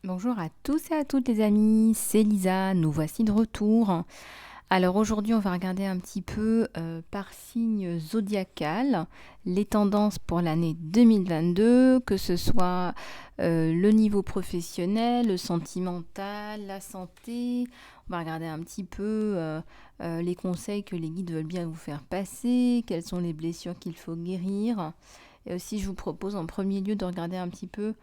Bonjour à tous et à toutes les amis, c'est Lisa, nous voici de retour. Alors aujourd'hui on va regarder un petit peu par signe zodiacal les tendances pour l'année 2022, que ce soit le niveau professionnel, le sentimental, la santé. On va regarder un petit peu les conseils que les guides veulent bien vous faire passer, quelles sont les blessures qu'il faut guérir. Et aussi je vous propose en premier lieu de regarder un petit peu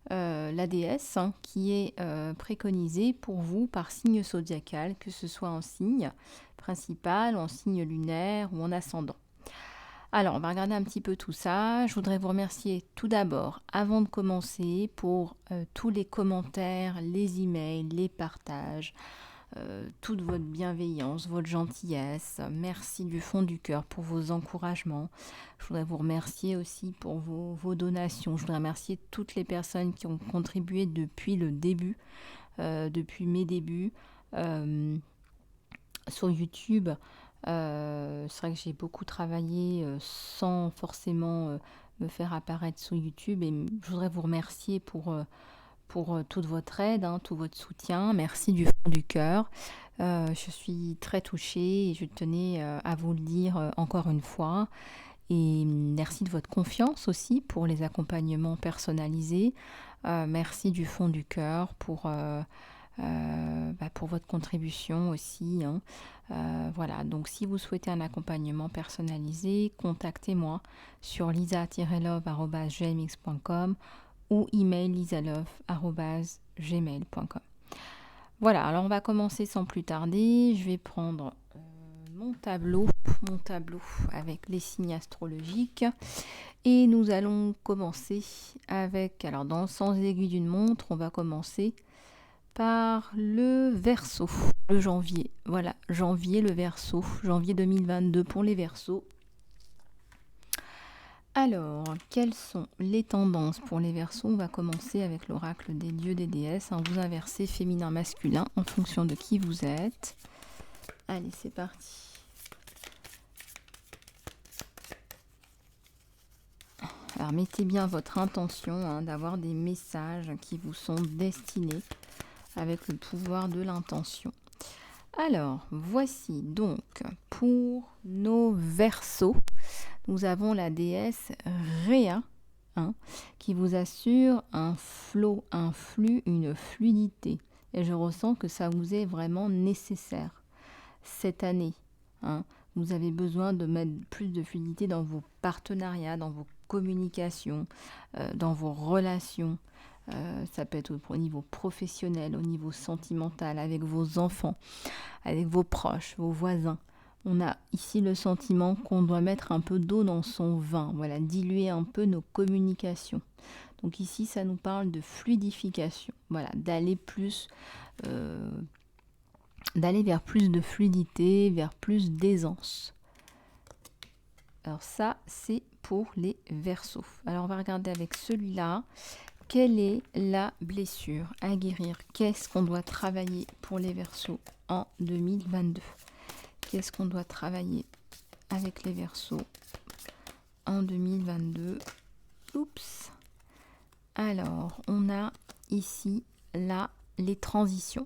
la déesse qui est préconisée pour vous par signe zodiacal, que ce soit en signe principal, en signe lunaire ou en ascendant. Alors, on va regarder un petit peu tout ça. Je voudrais vous remercier tout d'abord, avant de commencer, pour tous les commentaires, les emails, les partages, toute votre bienveillance, votre gentillesse. Merci du fond du cœur pour vos encouragements. Je voudrais vous remercier aussi pour vos donations. Je voudrais remercier toutes les personnes qui ont contribué depuis le début, depuis mes débuts sur YouTube. C'est vrai que j'ai beaucoup travaillé sans forcément me faire apparaître sur YouTube, et je voudrais vous remercier pour toute votre aide, tout votre soutien. Merci du fond du cœur. Je suis très touchée et je tenais à vous le dire encore une fois. Et merci de votre confiance aussi pour les accompagnements personnalisés. Merci du fond du cœur pour votre contribution aussi. Voilà, donc si vous souhaitez un accompagnement personnalisé, contactez-moi sur lisa-love@gmx.com ou email lisalove@gmail.com. Voilà, alors on va commencer sans plus tarder. Je vais prendre mon tableau avec les signes astrologiques, et nous allons commencer avec, alors dans le sens aiguille d'une montre, on va commencer par le Verseau, le janvier. Voilà, janvier, le Verseau, janvier 2022 pour les Verseaux. Alors, quelles sont les tendances pour les Verseaux? On va commencer avec l'oracle des dieux, des déesses. Vous inversez féminin, masculin en fonction de qui vous êtes. Allez, c'est parti. Alors, mettez bien votre intention d'avoir des messages qui vous sont destinés avec le pouvoir de l'intention. Alors, voici donc pour nos Verseaux, nous avons la déesse Rhea, qui vous assure un flot, un flux, une fluidité. Et je ressens que ça vous est vraiment nécessaire cette année. Vous avez besoin de mettre plus de fluidité dans vos partenariats, dans vos communications, dans vos relations. Ça peut être au niveau professionnel, au niveau sentimental, avec vos enfants, avec vos proches, vos voisins. On a ici le sentiment qu'on doit mettre un peu d'eau dans son vin, voilà, diluer un peu nos communications. Donc ici, ça nous parle de fluidification, voilà, d'aller vers plus de fluidité, vers plus d'aisance. Alors ça, c'est pour les Verseaux. Alors on va regarder avec celui-là. Quelle est la blessure à guérir? Qu'est-ce qu'on doit travailler pour les Verseaux en 2022? Qu'est-ce qu'on doit travailler avec les Verseaux en 2022? Oups. Alors, on a ici, là, les transitions.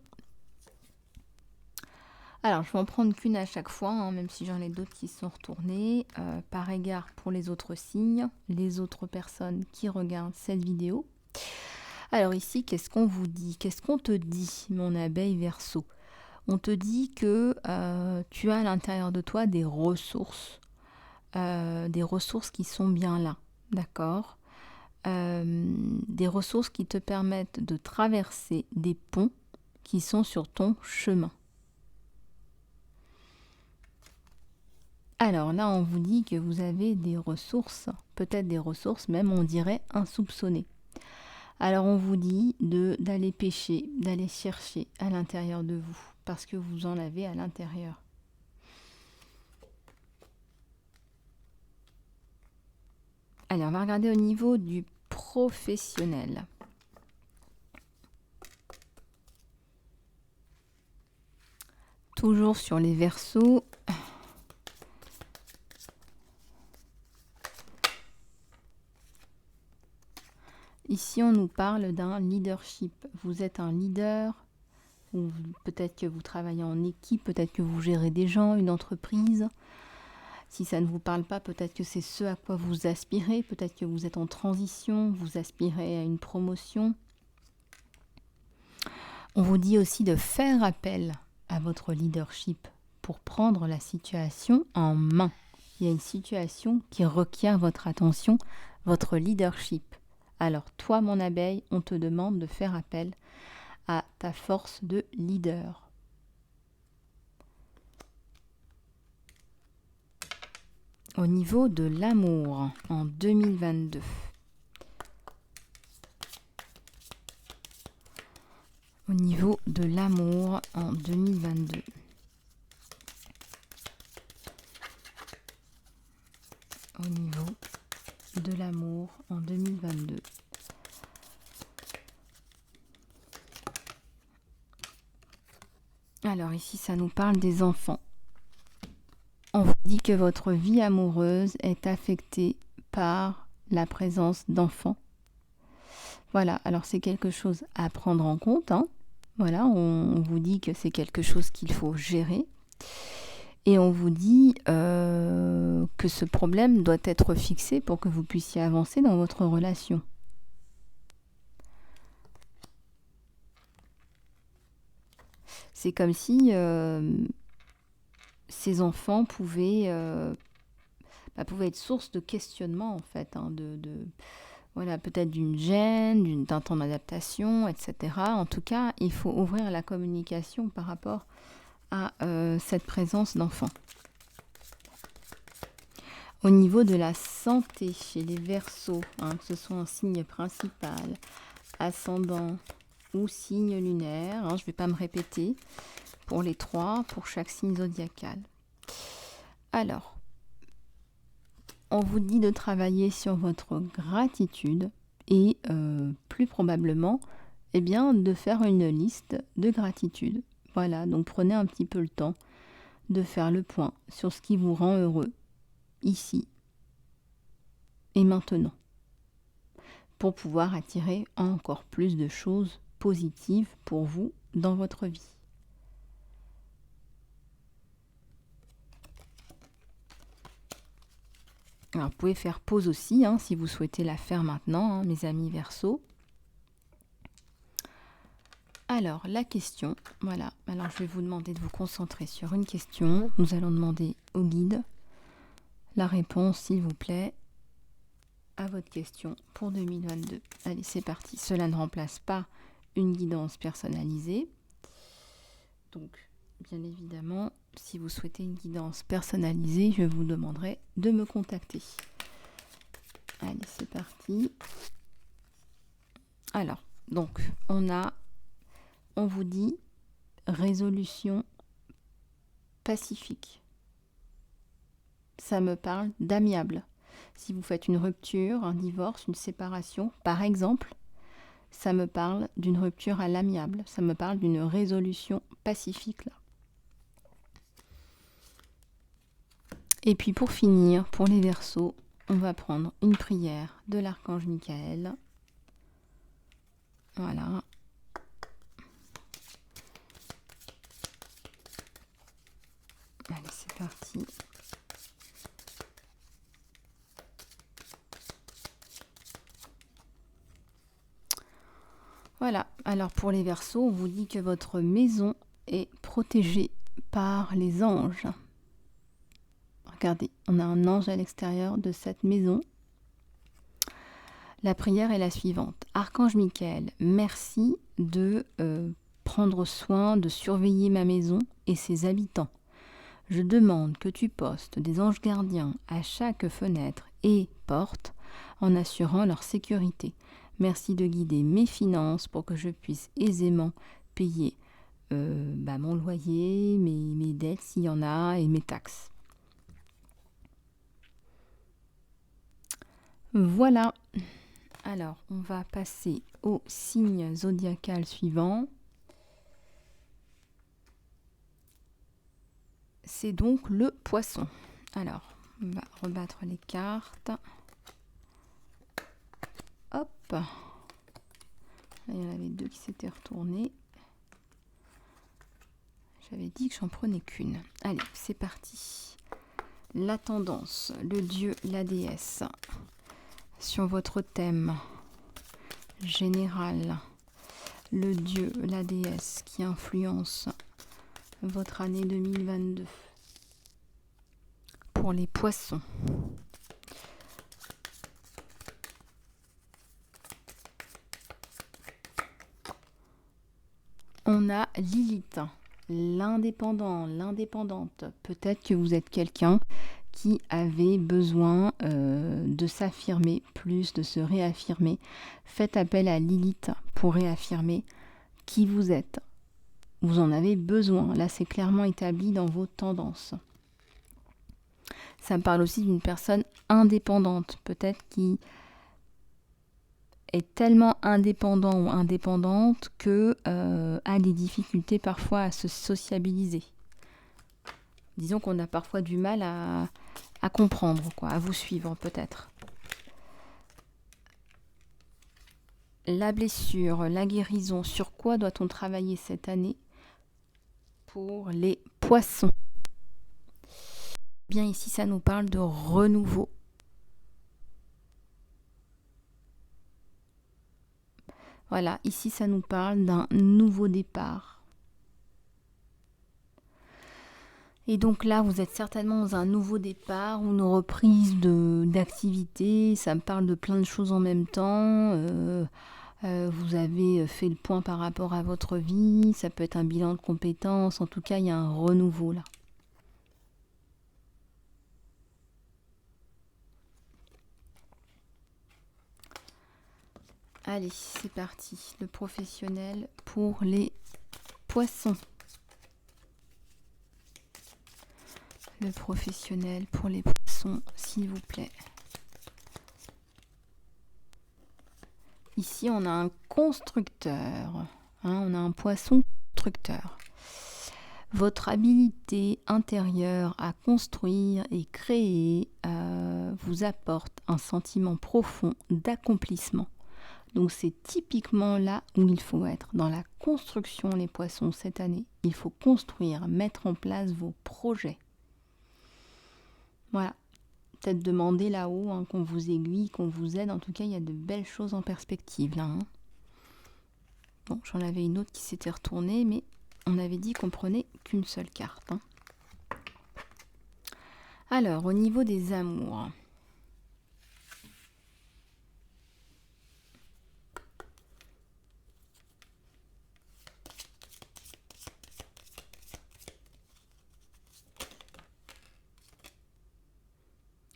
Alors, je vais en prendre qu'une à chaque fois, même si j'en ai d'autres qui sont retournées. Par égard pour les autres signes, les autres personnes qui regardent cette vidéo. Alors ici, qu'est-ce qu'on vous dit? Qu'est-ce qu'on te dit, mon abeille Verseau? On te dit que tu as à l'intérieur de toi des ressources qui sont bien là, d'accord? Des ressources qui te permettent de traverser des ponts qui sont sur ton chemin. Alors là, on vous dit que vous avez des ressources, peut-être des ressources même, on dirait, insoupçonnées. Alors on vous dit d'aller pêcher, d'aller chercher à l'intérieur de vous, parce que vous en avez à l'intérieur. Allez, on va regarder au niveau du professionnel. Toujours sur les Verseaux. Ici, on nous parle d'un leadership. Vous êtes un leader, ou peut-être que vous travaillez en équipe, peut-être que vous gérez des gens, une entreprise. Si ça ne vous parle pas, peut-être que c'est ce à quoi vous aspirez, peut-être que vous êtes en transition, vous aspirez à une promotion. On vous dit aussi de faire appel à votre leadership pour prendre la situation en main. Il y a une situation qui requiert votre attention, votre leadership. Alors toi, mon abeille, on te demande de faire appel à ta force de leader. Au niveau de l'amour en 2022. Au niveau de l'amour en 2022. Au niveau de l'amour en 2022. Alors ici, ça nous parle des enfants. On vous dit que votre vie amoureuse est affectée par la présence d'enfants. Voilà, alors c'est quelque chose à prendre en compte, hein. Voilà, on vous dit que c'est quelque chose qu'il faut gérer. Et on vous dit que ce problème doit être fixé pour que vous puissiez avancer dans votre relation. C'est comme si ces enfants pouvaient être source de questionnement, en fait, hein, voilà, peut-être d'une gêne, d'un temps d'adaptation, etc. En tout cas, il faut ouvrir la communication par rapport à cette présence d'enfants. Au niveau de la santé chez les Verseaux, hein, que ce soit un signe principal, ascendant ou signe lunaire, hein, je ne vais pas me répéter, pour les 3, pour chaque signe zodiacal. Alors, on vous dit de travailler sur votre gratitude et plus probablement, de faire une liste de gratitude. Voilà, donc prenez un petit peu le temps de faire le point sur ce qui vous rend heureux, ici et maintenant, pour pouvoir attirer encore plus de choses positives pour vous dans votre vie. Alors, vous pouvez faire pause aussi, hein, si vous souhaitez la faire maintenant, hein, mes amis Verseaux. Alors, la question, voilà. Alors, je vais vous demander de vous concentrer sur une question. Nous allons demander au guide la réponse, s'il vous plaît, à votre question pour 2022. Allez, c'est parti. Cela ne remplace pas une guidance personnalisée. Donc, bien évidemment, si vous souhaitez une guidance personnalisée, je vous demanderai de me contacter. Allez, c'est parti. Alors, donc, on vous dit résolution pacifique. Ça me parle d'amiable. Si vous faites une rupture, un divorce, une séparation, par exemple, ça me parle d'une rupture à l'amiable. Ça me parle d'une résolution pacifique, là. Et puis pour finir, pour les Verseaux, on va prendre une prière de l'archange Michael. Voilà. Allez, c'est parti. Voilà, alors pour les Verseaux, on vous dit que votre maison est protégée par les anges. Regardez, on a un ange à l'extérieur de cette maison. La prière est la suivante. Archange Michael, merci de prendre soin de surveiller ma maison et ses habitants. Je demande que tu postes des anges gardiens à chaque fenêtre et porte en assurant leur sécurité. Merci de guider mes finances pour que je puisse aisément payer mon loyer, mes dettes s'il y en a et mes taxes. Voilà. Alors, on va passer au signe zodiacal suivant. C'est donc le poisson. Alors, on va rebattre les cartes. Hop. Là, il y en avait 2 qui s'étaient retournés. J'avais dit que j'en prenais qu'une. Allez, c'est parti. La tendance, le dieu, la déesse. Sur votre thème général, le dieu, la déesse qui influence votre année 2022. Pour les poissons. On a Lilith, l'indépendant, l'indépendante. Peut-être que vous êtes quelqu'un qui avait besoin de s'affirmer plus, de se réaffirmer. Faites appel à Lilith pour réaffirmer qui vous êtes. Vous en avez besoin. Là, c'est clairement établi dans vos tendances. Ça me parle aussi d'une personne indépendante, peut-être qui est tellement indépendant ou indépendante que a des difficultés parfois à se sociabiliser. Disons qu'on a parfois du mal à comprendre, quoi, à vous suivre peut-être. La blessure, la guérison, sur quoi doit-on travailler cette année pour les poissons? Bien ici, ça nous parle de renouveau. Voilà, ici, ça nous parle d'un nouveau départ. Et donc là, vous êtes certainement dans un nouveau départ ou une reprise d'activité. Ça me parle de plein de choses en même temps. Vous avez fait le point par rapport à votre vie. Ça peut être un bilan de compétences. En tout cas, il y a un renouveau là. Allez, c'est parti. Le professionnel pour les poissons. Le professionnel pour les poissons, s'il vous plaît. Ici, on a un constructeur. On a un poisson constructeur. Votre habilité intérieure à construire et créer vous apporte un sentiment profond d'accomplissement. Donc c'est typiquement là où il faut être, dans la construction, les poissons, cette année. Il faut construire, mettre en place vos projets. Voilà, peut-être demander là-haut qu'on vous aiguille, qu'on vous aide. En tout cas, il y a de belles choses en perspective là. Bon, j'en avais une autre qui s'était retournée, mais on avait dit qu'on prenait qu'une seule carte. Alors, au niveau des amours...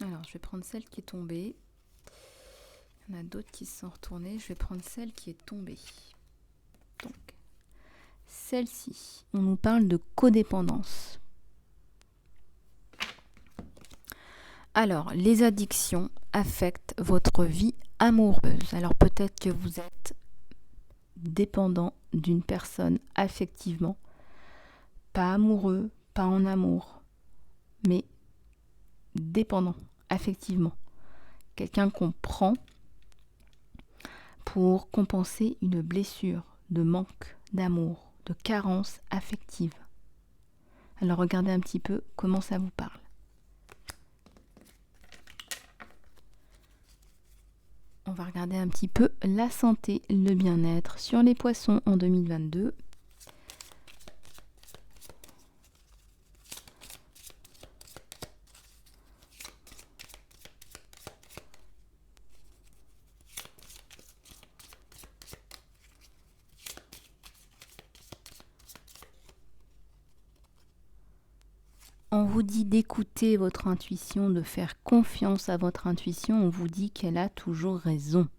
Alors, je vais prendre celle qui est tombée. Il y en a d'autres qui se sont retournées. Je vais prendre celle qui est tombée. Donc, celle-ci, on nous parle de codépendance. Alors, les addictions affectent votre vie amoureuse. Alors, peut-être que vous êtes dépendant d'une personne affectivement, pas amoureux, pas en amour, mais dépendant affectivement. Quelqu'un qu'on prend pour compenser une blessure de manque d'amour, de carence affective. Alors regardez un petit peu comment ça vous parle. On va regarder un petit peu la santé, le bien-être sur les poissons en 2022. On vous dit d'écouter votre intuition, de faire confiance à votre intuition. On vous dit qu'elle a toujours raison.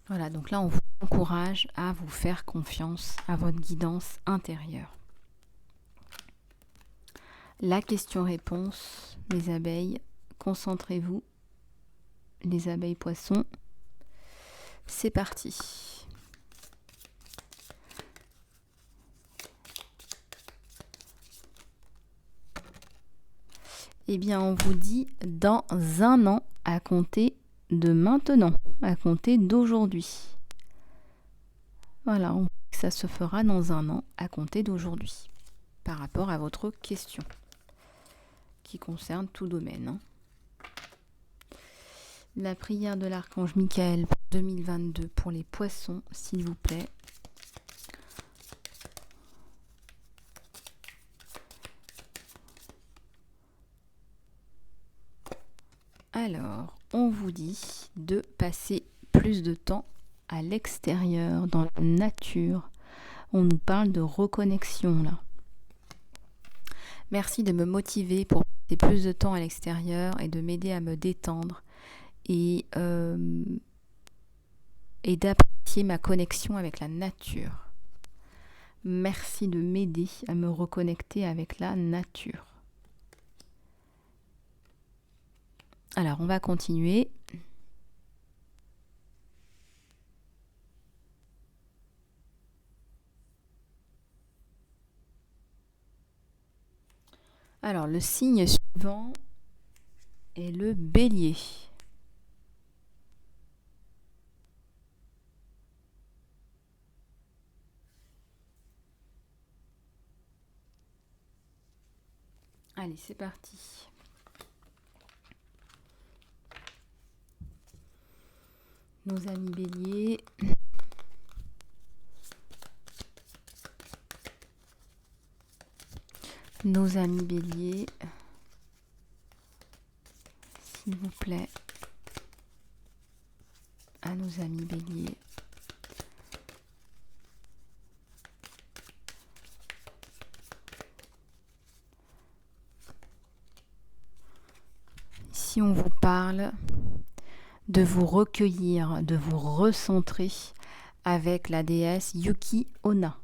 Voilà, donc là, on vous encourage à vous faire confiance à votre guidance intérieure. La question-réponse, les abeilles, concentrez-vous. Les abeilles poissons, c'est parti. Eh bien, on vous dit dans un an à compter de maintenant, à compter d'aujourd'hui. Voilà, on voit que ça se fera dans un an, à compter d'aujourd'hui, par rapport à votre question, qui concerne tout domaine. La prière de l'archange Michael pour 2022 pour les poissons, s'il vous plaît. Alors, on vous dit de passer plus de temps à l'extérieur, dans la nature. On nous parle de reconnexion là. Merci de me motiver pour passer plus de temps à l'extérieur et de m'aider à me détendre et d'apprécier ma connexion avec la nature. Merci de m'aider à me reconnecter avec la nature. Alors, on va continuer. Alors, le signe suivant est le bélier. Allez, c'est parti. Nos amis béliers. Nos amis béliers. S'il vous plaît. À nos amis béliers. Si on vous parle de vous recueillir, de vous recentrer avec la déesse Yuki Onna.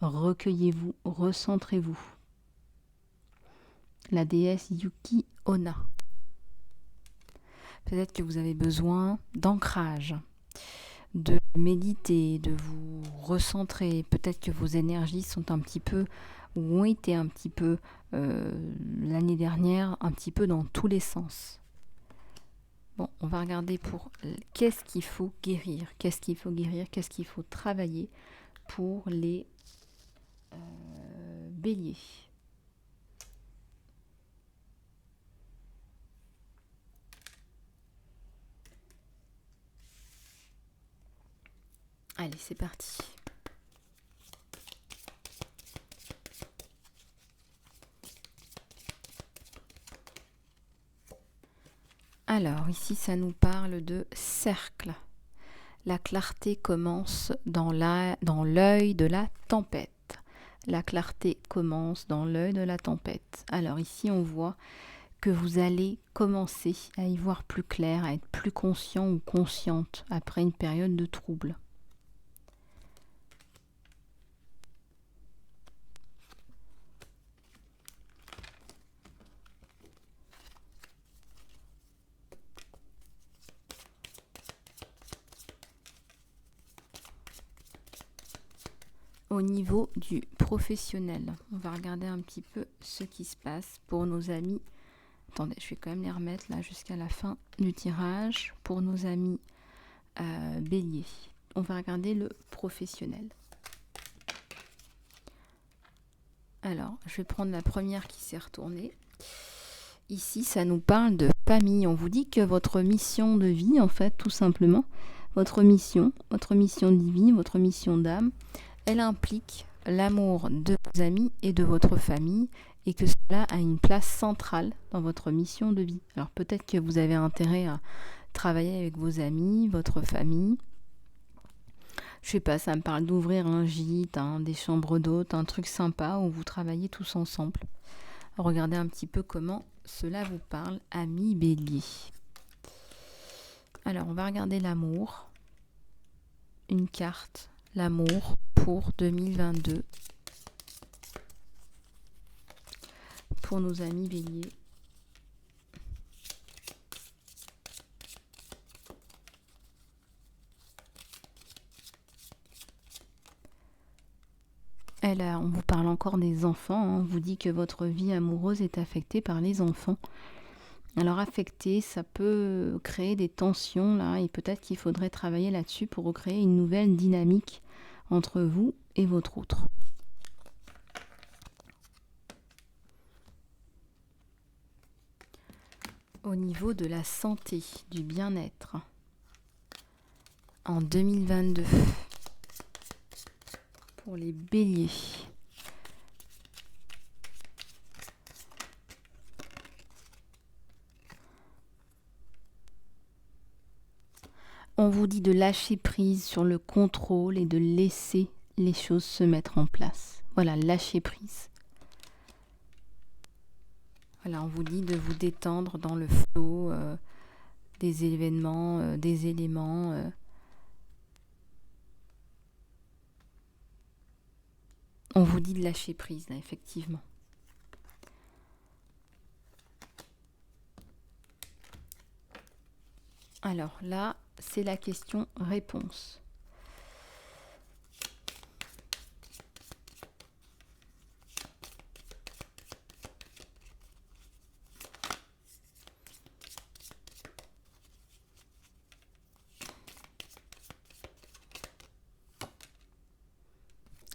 Recueillez-vous, recentrez-vous. La déesse Yuki Onna. Peut-être que vous avez besoin d'ancrage, de méditer, de vous recentrer. Peut-être que vos énergies sont un petit peu, ou ont été un petit peu, l'année dernière, un petit peu dans tous les sens. Bon, on va regarder pour qu'est-ce qu'il faut guérir, qu'est-ce qu'il faut travailler pour les béliers. Allez, c'est parti. Alors, ici, ça nous parle de cercle. La clarté commence dans l'œil de la tempête. La clarté commence dans l'œil de la tempête. Alors ici, on voit que vous allez commencer à y voir plus clair, à être plus conscient ou consciente après une période de trouble. Au niveau du professionnel, on va regarder un petit peu ce qui se passe pour nos amis. Attendez, je vais quand même les remettre là jusqu'à la fin du tirage pour nos amis béliers. On va regarder le professionnel. Alors, je vais prendre la première qui s'est retournée. Ici, ça nous parle de famille. On vous dit que votre mission de vie, en fait, tout simplement, votre mission de vie, votre mission d'âme, elle implique l'amour de vos amis et de votre famille et que cela a une place centrale dans votre mission de vie. Alors peut-être que vous avez intérêt à travailler avec vos amis, votre famille. Je sais pas, ça me parle d'ouvrir un gîte, des chambres d'hôtes, un truc sympa où vous travaillez tous ensemble. Regardez un petit peu comment cela vous parle, amis béliers. Alors on va regarder l'amour. Une carte, l'amour pour 2022 pour nos amis béliers. On vous parle encore des enfants, on vous dit que votre vie amoureuse est affectée par les enfants. Alors affecté, ça peut créer des tensions là, et peut-être qu'il faudrait travailler là-dessus pour recréer une nouvelle dynamique entre vous et votre autre. Au niveau de la santé, du bien-être, en 2022, pour les béliers. On vous dit de lâcher prise sur le contrôle et de laisser les choses se mettre en place. Voilà, lâcher prise. Voilà, on vous dit de vous détendre dans le flot des événements, des éléments. On vous dit de lâcher prise, là, effectivement. Alors là, c'est la question-réponse.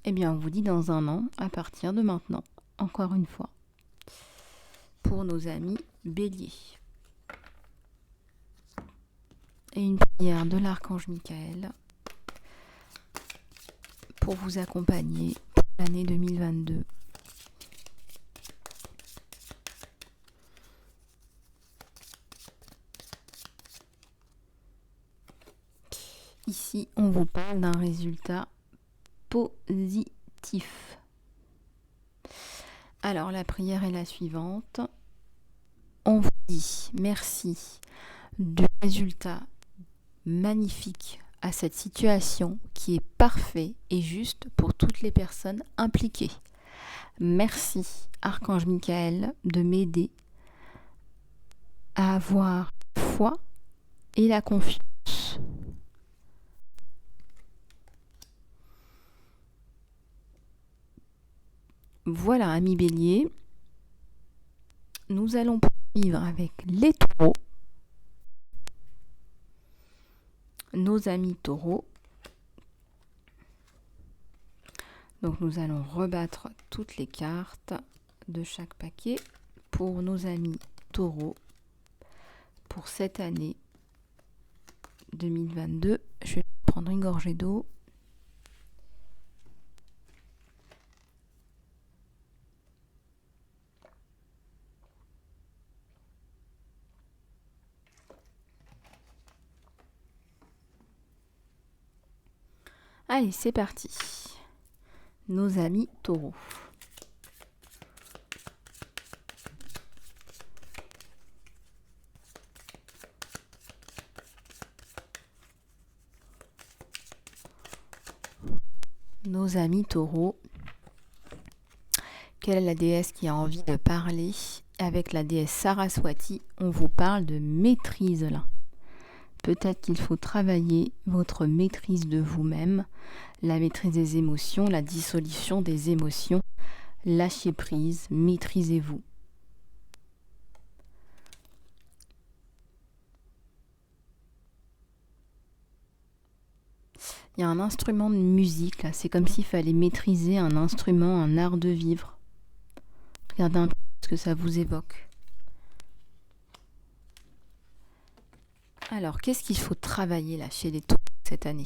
Eh bien, on vous dit dans un an, à partir de maintenant, encore une fois, pour nos amis béliers. Et une prière de l'archange Michael pour vous accompagner pour l'année 2022. Ici, on vous parle d'un résultat positif. Alors, la prière est la suivante. On vous dit merci du résultat magnifique à cette situation qui est parfait et juste pour toutes les personnes impliquées. Merci, Archange Michael, de m'aider à avoir la foi et la confiance. Voilà, amis béliers, nous allons poursuivre avec les taureaux. Nos amis taureaux. Donc nous allons rebattre toutes les cartes de chaque paquet pour nos amis taureaux pour cette année 2022. Je vais prendre une gorgée d'eau. Allez, c'est parti. Nos amis taureaux. Nos amis taureaux. Quelle est la déesse qui a envie de parler? Avec la déesse Saraswati, on vous parle de maîtrise là. Peut-être qu'il faut travailler votre maîtrise de vous-même, la maîtrise des émotions, la dissolution des émotions, lâchez prise, maîtrisez-vous. Il y a un instrument de musique là, c'est comme s'il fallait maîtriser un instrument, un art de vivre. Regardez un peu ce que ça vous évoque. Alors, qu'est-ce qu'il faut travailler là chez les taureaux cette année?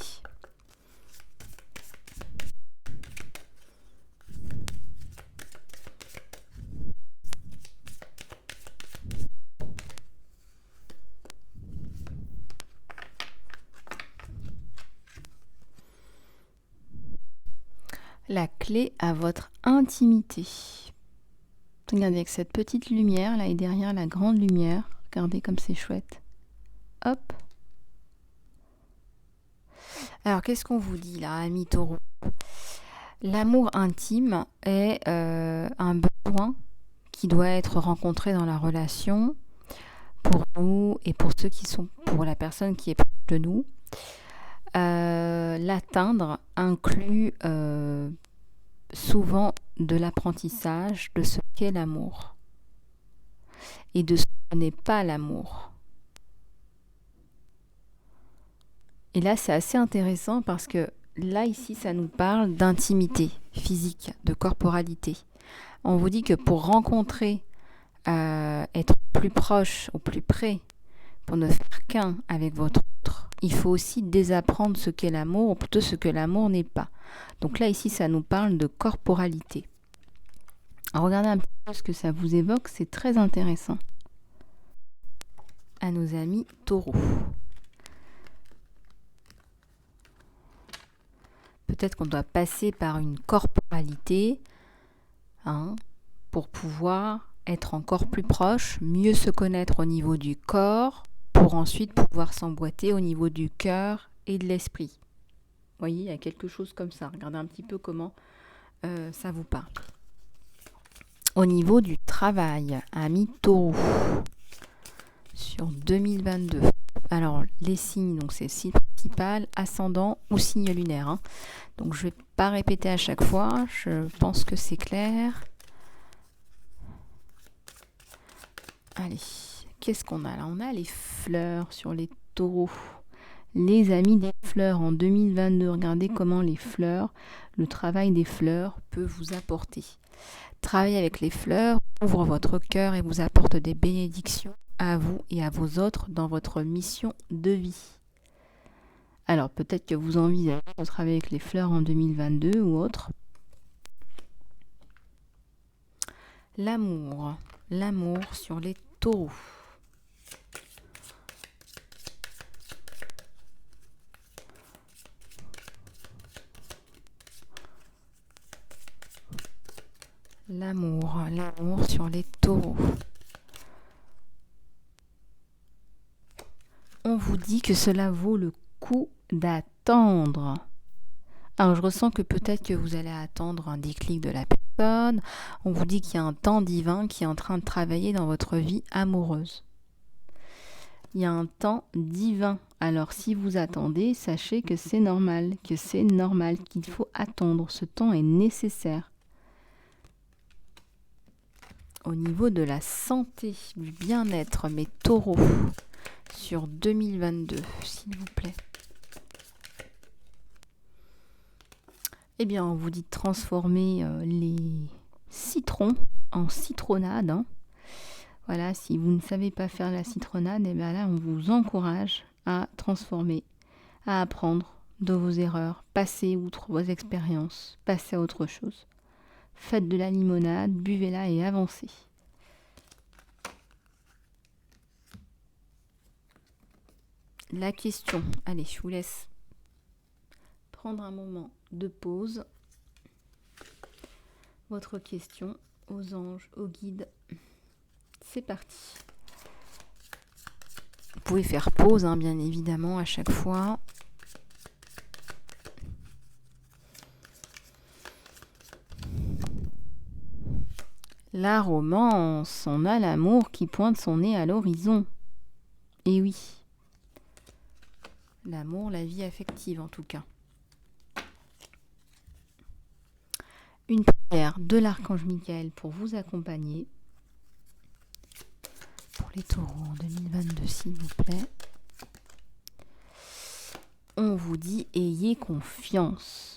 La clé à votre intimité. Regardez avec cette petite lumière là et derrière la grande lumière. Regardez comme c'est chouette. Hop. Alors, qu'est-ce qu'on vous dit là, amis taureaux? L'amour intime est un besoin qui doit être rencontré dans la relation pour nous et pour ceux qui sont pour la personne qui est proche de nous. L'atteindre inclut souvent de l'apprentissage de ce qu'est l'amour et de se n'est pas l'amour. Et là, c'est assez intéressant parce que là, ici, ça nous parle d'intimité physique, de corporalité. On vous dit que pour rencontrer, être plus proche, au plus près, pour ne faire qu'un avec votre autre, il faut aussi désapprendre ce qu'est l'amour, ou plutôt ce que l'amour n'est pas. Donc là, ici, ça nous parle de corporalité. Alors, regardez un peu ce que ça vous évoque, c'est très intéressant. À nos amis taureaux. Peut-être qu'on doit passer par une corporalité pour pouvoir être encore plus proche, mieux se connaître au niveau du corps, pour ensuite pouvoir s'emboîter au niveau du cœur et de l'esprit. Vous voyez, il y a quelque chose comme ça. Regardez un petit peu comment ça vous parle. Au niveau du travail, amis taureaux, sur 2022. Alors, les signes, donc c'est le signe principal, ascendant ou signe lunaire. Donc, je ne vais pas répéter à chaque fois. Je pense que c'est clair. Allez, qu'est-ce qu'on a là? On a les fleurs sur les taureaux. Les amis des fleurs en 2022. Regardez comment les fleurs, le travail des fleurs peut vous apporter. Travailler avec les fleurs ouvre votre cœur et vous apporte des bénédictions à vous et à vos autres dans votre mission de vie. Alors peut-être que vous envisagez de travailler avec les fleurs en 2022 ou autre. L'amour sur les taureaux. L'amour sur les taureaux. On vous dit que cela vaut le coup d'attendre. Alors je ressens que peut-être que vous allez attendre un déclic de la personne. On vous dit qu'il y a un temps divin qui est en train de travailler dans votre vie amoureuse. Il y a un temps divin. Alors si vous attendez, sachez que c'est normal, qu'il faut attendre. Ce temps est nécessaire. Au niveau de la santé, du bien-être, mes taureaux, sur 2022, s'il vous plaît. Eh bien, on vous dit de transformer les citrons en citronnade. Voilà, si vous ne savez pas faire la citronnade, eh bien là, on vous encourage à transformer, à apprendre de vos erreurs, passer outre vos expériences, passer à autre chose. Faites de la limonade, buvez-la et avancez. La question, allez, je vous laisse prendre un moment de pause. Votre question aux anges, aux guides. C'est parti. Vous pouvez faire pause, bien évidemment, à chaque fois. La romance, on a l'amour qui pointe son nez à l'horizon. Et oui. L'amour, la vie affective en tout cas. Une prière de l'archange Michael pour vous accompagner. Pour les taureaux en 2022, s'il vous plaît. On vous dit, ayez confiance.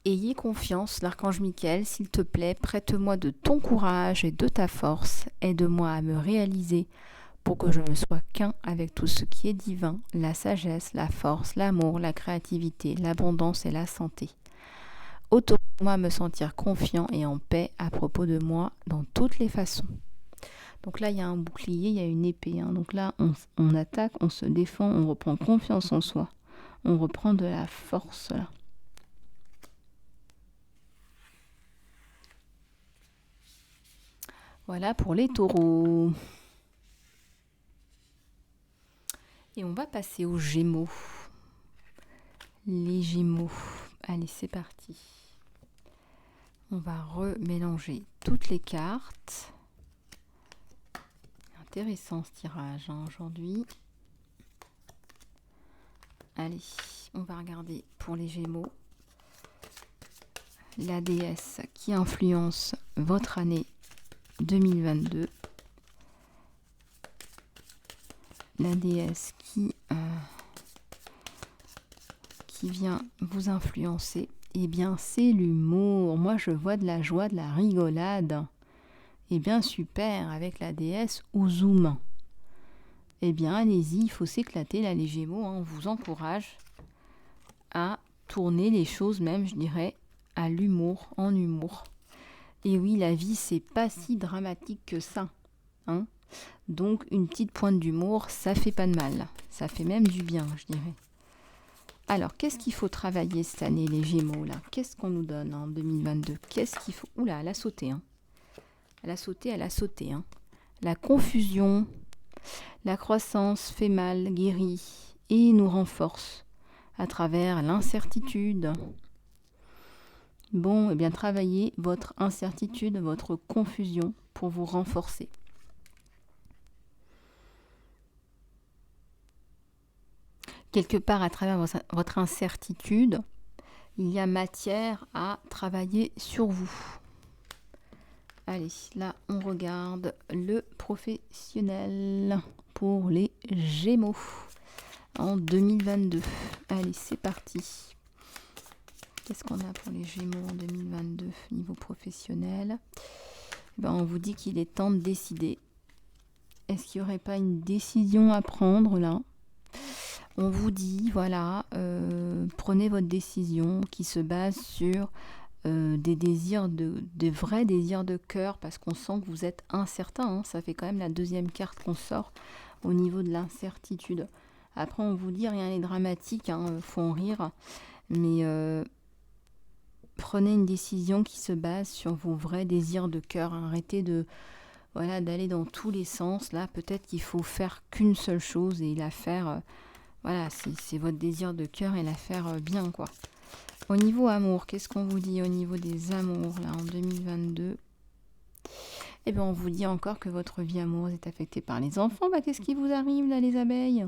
Ayez confiance, l'archange Michael, s'il te plaît, prête-moi de ton courage et de ta force. Aide-moi à me réaliser pour que je ne sois qu'un avec tout ce qui est divin, la sagesse, la force, l'amour, la créativité, l'abondance et la santé. Autorise-moi à me sentir confiant et en paix à propos de moi dans toutes les façons. Donc là, il y a un bouclier, il y a une épée. Donc là, on attaque, on se défend, on reprend confiance en soi. On reprend de la force là. Voilà pour les taureaux. Et on va passer aux Gémeaux. Les Gémeaux. Allez, c'est parti. On va remélanger toutes les cartes. Intéressant ce tirage aujourd'hui. Allez, on va regarder pour les Gémeaux. La déesse qui influence votre année 2022. La déesse qui vient vous influencer, eh bien c'est l'humour. Moi je vois de la joie, de la rigolade. Eh bien super, avec la déesse Uzum. Eh bien allez-y, il faut s'éclater là les Gémeaux, hein. On vous encourage à tourner les choses même, je dirais, à l'humour, en humour. Et oui, la vie c'est pas si dramatique que ça, hein. Donc une petite pointe d'humour, ça fait pas de mal. Ça fait même du bien, je dirais. Alors, qu'est-ce qu'il faut travailler cette année, les Gémeaux, là? Qu'est-ce qu'on nous donne en 2022? Qu'est-ce qu'il faut... Oula, elle a sauté, hein. Elle a sauté, hein. La confusion, la croissance fait mal, guérit et nous renforce à travers l'incertitude. Bon, eh bien, travaillez votre incertitude, votre confusion pour vous renforcer. Quelque part, à travers votre incertitude, il y a matière à travailler sur vous. Allez, là, on regarde le professionnel pour les Gémeaux en 2022. Allez, c'est parti. Qu'est-ce qu'on a pour les Gémeaux en 2022 niveau professionnel? On vous dit qu'il est temps de décider. Est-ce qu'il n'y aurait pas une décision à prendre là? On vous dit, voilà, prenez votre décision qui se base sur des désirs, des vrais désirs de cœur, parce qu'on sent que vous êtes incertain, hein. Ça fait quand même la deuxième carte qu'on sort au niveau de l'incertitude. Après, on vous dit, rien n'est dramatique, hein, faut en rire, mais prenez une décision qui se base sur vos vrais désirs de cœur. Arrêtez d'aller dans tous les sens. Là, peut-être qu'il faut faire qu'une seule chose et la faire... Voilà, c'est votre désir de cœur et la faire bien, quoi. Au niveau amour, qu'est-ce qu'on vous dit au niveau des amours, là, en 2022? Eh bien, on vous dit encore que votre vie amoureuse est affectée par les enfants. Qu'est-ce qui vous arrive, là, les abeilles?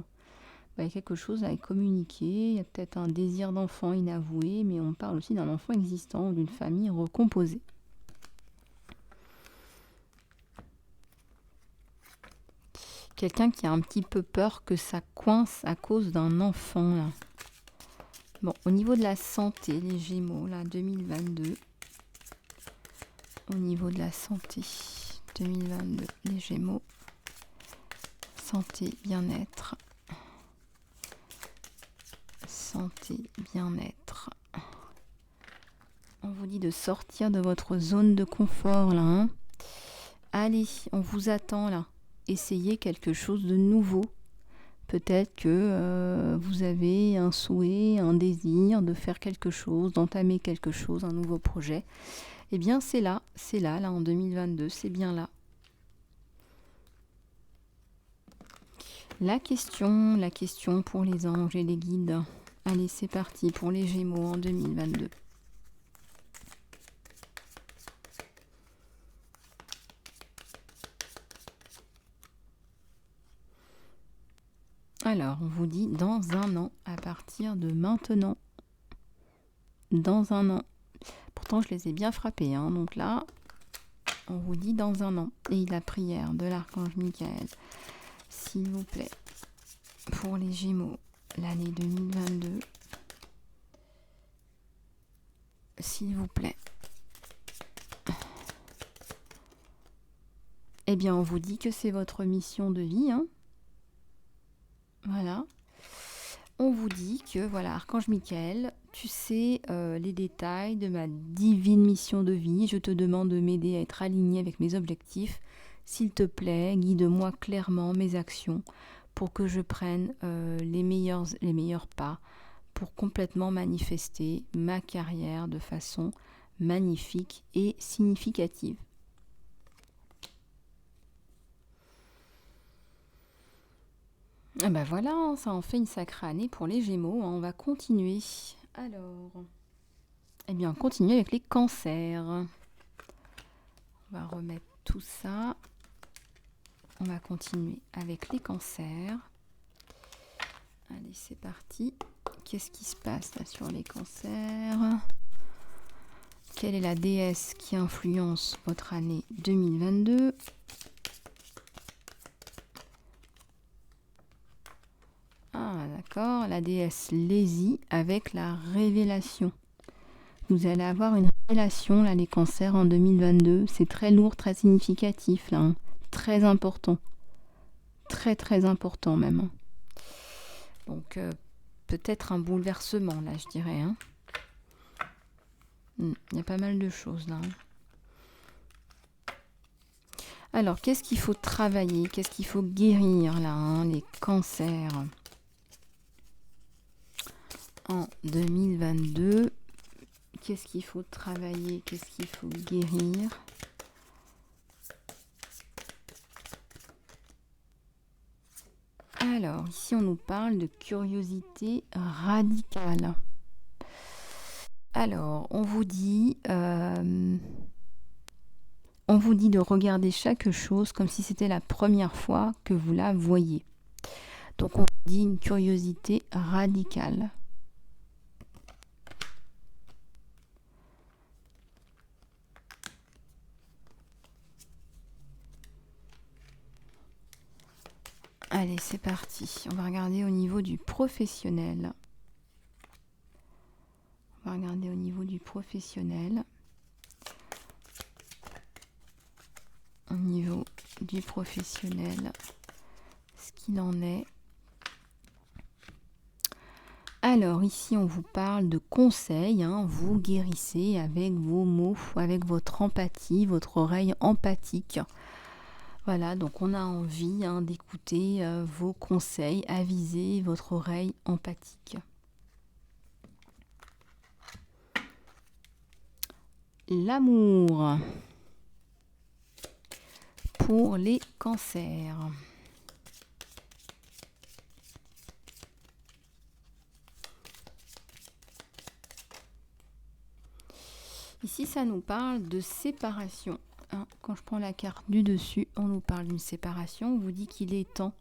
Il y a quelque chose à communiquer. Il y a peut-être un désir d'enfant inavoué, mais on parle aussi d'un enfant existant, d'une famille recomposée. Quelqu'un qui a un petit peu peur que ça coince à cause d'un enfant, là. Bon, au niveau de la santé, les Gémeaux, là, 2022. Au niveau de la santé, 2022, les Gémeaux. Santé, bien-être. Santé, bien-être. On vous dit de sortir de votre zone de confort, là, hein. Allez, on vous attend, là. Essayez quelque chose de nouveau. Peut-être que vous avez un souhait, un désir de faire quelque chose, d'entamer quelque chose, un nouveau projet. Eh bien, c'est là, en 2022, c'est bien là. La question pour les anges et les guides. Allez, c'est parti pour les Gémeaux en 2022. Alors, on vous dit dans un an, à partir de maintenant. Dans un an. Pourtant, je les ai bien frappés, hein. Donc là, on vous dit dans un an. Et la prière de l'archange Michael, s'il vous plaît, pour les Gémeaux, l'année 2022. S'il vous plaît. Eh bien, on vous dit que c'est votre mission de vie, hein. Voilà. On vous dit que, voilà, Archange Michael, tu sais les détails de ma divine mission de vie. Je te demande de m'aider à être aligné avec mes objectifs. S'il te plaît, guide-moi clairement mes actions pour que je prenne les meilleurs pas pour complètement manifester ma carrière de façon magnifique et significative. Ben voilà, ça en fait une sacrée année pour les Gémeaux. On va continuer. Alors, eh bien, continuer avec les cancers. On va remettre tout ça. On va continuer avec les cancers. Allez, c'est parti. Qu'est-ce qui se passe là sur les cancers? Quelle est la déesse qui influence votre année 2022? Ah, d'accord, la déesse Lési avec la révélation. Vous allez avoir une révélation, là, les cancers, en 2022. C'est très lourd, très significatif, là, hein. Très important. Très, très important, même, hein. Donc, peut-être un bouleversement, là, je dirais, hein. Il y a pas mal de choses, là, hein. Alors, qu'est-ce qu'il faut travailler? Qu'est-ce qu'il faut guérir, là, hein, les cancers en 2022? Qu'est-ce qu'il faut travailler? Qu'est-ce qu'il faut guérir? Alors, ici, on nous parle de curiosité radicale. Alors, on vous dit de regarder chaque chose comme si c'était la première fois que vous la voyez. Donc, on vous dit une curiosité radicale. Allez, c'est parti. On va regarder au niveau du professionnel. On va regarder au niveau du professionnel. Au niveau du professionnel, ce qu'il en est. Alors, ici, on vous parle de conseils, hein. Vous guérissez avec vos mots, avec votre empathie, votre oreille empathique. Voilà, donc on a envie, hein, d'écouter vos conseils, aviser votre oreille empathique. L'amour pour les cancers. Ici, ça nous parle de séparation. Hein, quand je prends la carte du dessus, on nous parle d'une séparation. On vous dit qu'il est temps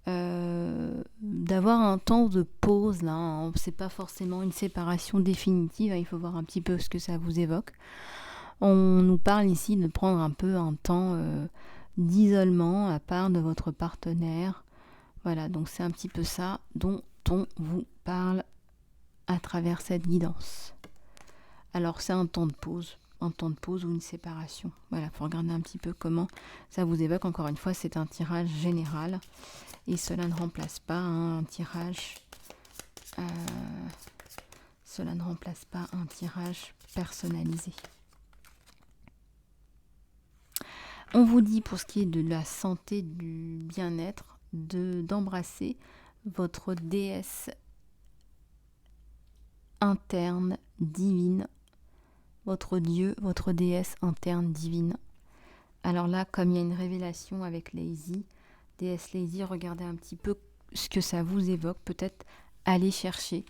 d'avoir un temps de pause. Là, hein. C'est pas forcément une séparation définitive. Hein, il faut voir un petit peu ce que ça vous évoque. On nous parle ici de prendre un peu un temps d'isolement à part de votre partenaire. Voilà, donc c'est un petit peu ça dont on vous parle à travers cette guidance. Alors c'est un temps de pause ou une séparation. Voilà, il faut regarder un petit peu comment ça vous évoque. Encore une fois, c'est un tirage général et cela ne remplace pas, hein, un tirage. Cela ne remplace pas un tirage personnalisé. On vous dit, pour ce qui est de la santé, du bien-être, d'embrasser votre déesse interne divine, votre dieu, votre déesse interne divine. Alors là, comme il y a une révélation avec Lési, déesse Lési, regardez un petit peu ce que ça vous évoque. Peut-être aller chercher.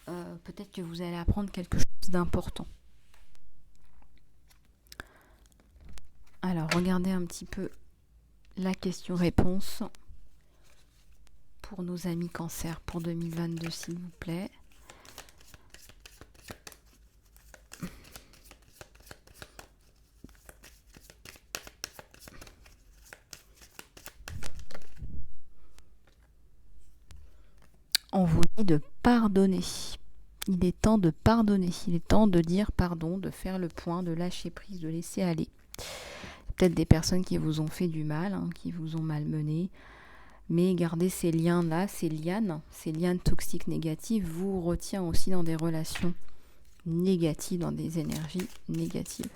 Peut-être que vous allez apprendre quelque chose d'important. Alors, regardez un petit peu la question-réponse pour nos amis cancer pour 2022, s'il vous plaît. On vous dit de pardonner. Il est temps de pardonner. Il est temps de dire pardon, de faire le point, de lâcher prise, de laisser aller. Peut-être des personnes qui vous ont fait du mal, hein, qui vous ont malmené. Mais gardez ces liens-là, ces lianes toxiques négatives, vous retient aussi dans des relations négatives, dans des énergies négatives.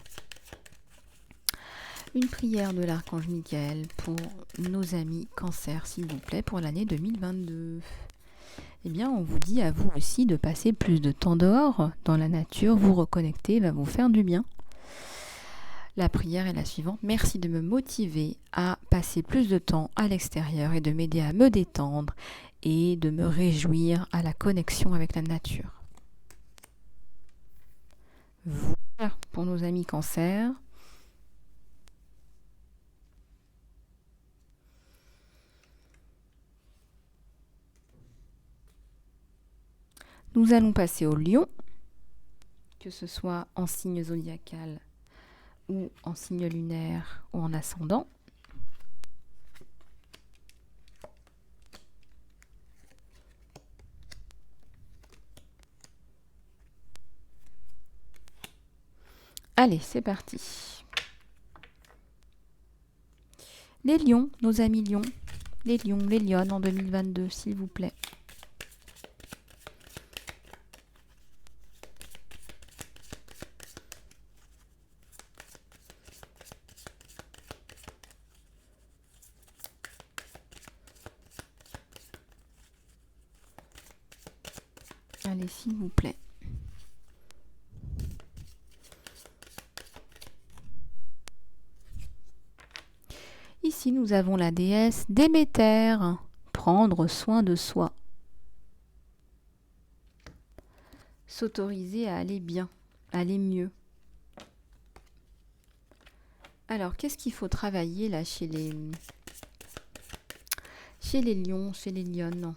Une prière de l'archange Michael pour nos amis cancer, s'il vous plaît, pour l'année 2022. Eh bien, on vous dit à vous aussi de passer plus de temps dehors, dans la nature, vous reconnecter, va vous faire du bien. La prière est la suivante. Merci de me motiver à passer plus de temps à l'extérieur et de m'aider à me détendre et de me réjouir à la connexion avec la nature. Voilà pour nos amis cancer. Nous allons passer au lion. que ce soit en signe zodiacal ou en signe lunaire ou en ascendant. Allez, c'est parti. Les lions, nos amis lions. Les lions, les lionnes en 2022, s'il vous plaît. Allez, s'il vous plaît. Ici, nous avons la déesse Déméter. Prendre soin de soi. S'autoriser à aller bien, aller mieux. Alors, qu'est-ce qu'il faut travailler là chez les lions, chez les lionnes?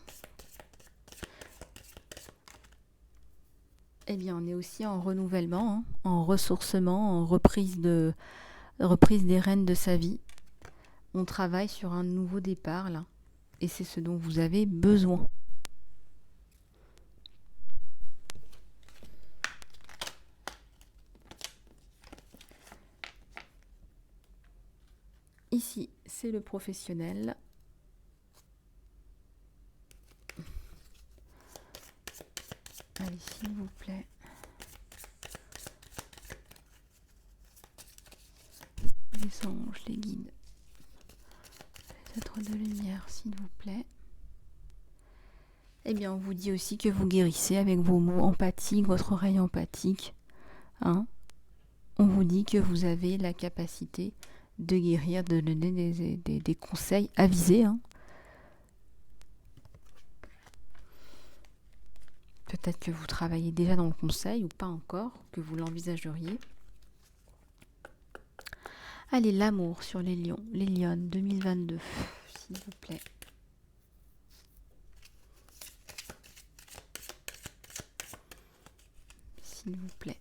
Eh bien, on est aussi en renouvellement, hein, en ressourcement, en reprise des rênes de sa vie. On travaille sur un nouveau départ là, et c'est ce dont vous avez besoin. Ici, c'est le professionnel. Allez, s'il vous plaît. Les anges, les guides. Les êtres de lumière, s'il vous plaît. Eh bien, on vous dit aussi que vous guérissez avec vos mots empathiques, votre oreille empathique. Hein? On vous dit que vous avez la capacité de guérir, de donner des conseils avisés. Hein? Peut-être que vous travaillez déjà dans le conseil ou pas encore, que vous l'envisageriez. Allez, l'amour sur les lions, les lionnes 2022, s'il vous plaît. S'il vous plaît.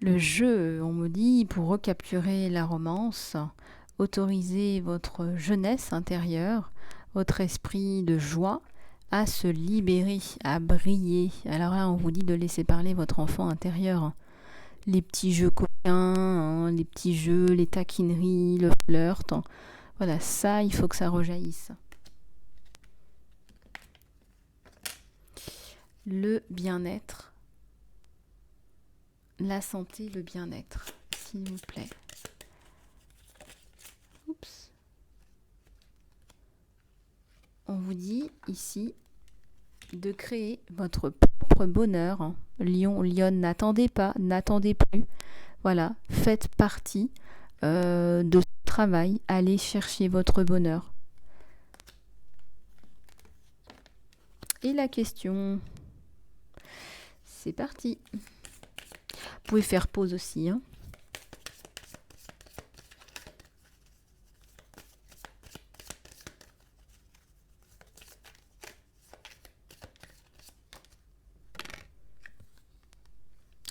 Le jeu, on me dit, pour recapturer la romance, autorisez votre jeunesse intérieure, votre esprit de joie à se libérer, à briller. Alors là, on vous dit de laisser parler votre enfant intérieur. Les petits jeux coquins, hein, les petits jeux, les taquineries, le flirt. Voilà, ça, il faut que ça rejaillisse. Le bien-être. La santé, le bien-être, s'il vous plaît. Oups. On vous dit ici de créer votre propre bonheur. Lion, lionne, n'attendez pas, n'attendez plus. Voilà, faites partie de ce travail. Allez chercher votre bonheur. Et la question, c'est parti. Vous pouvez faire pause aussi. Hein.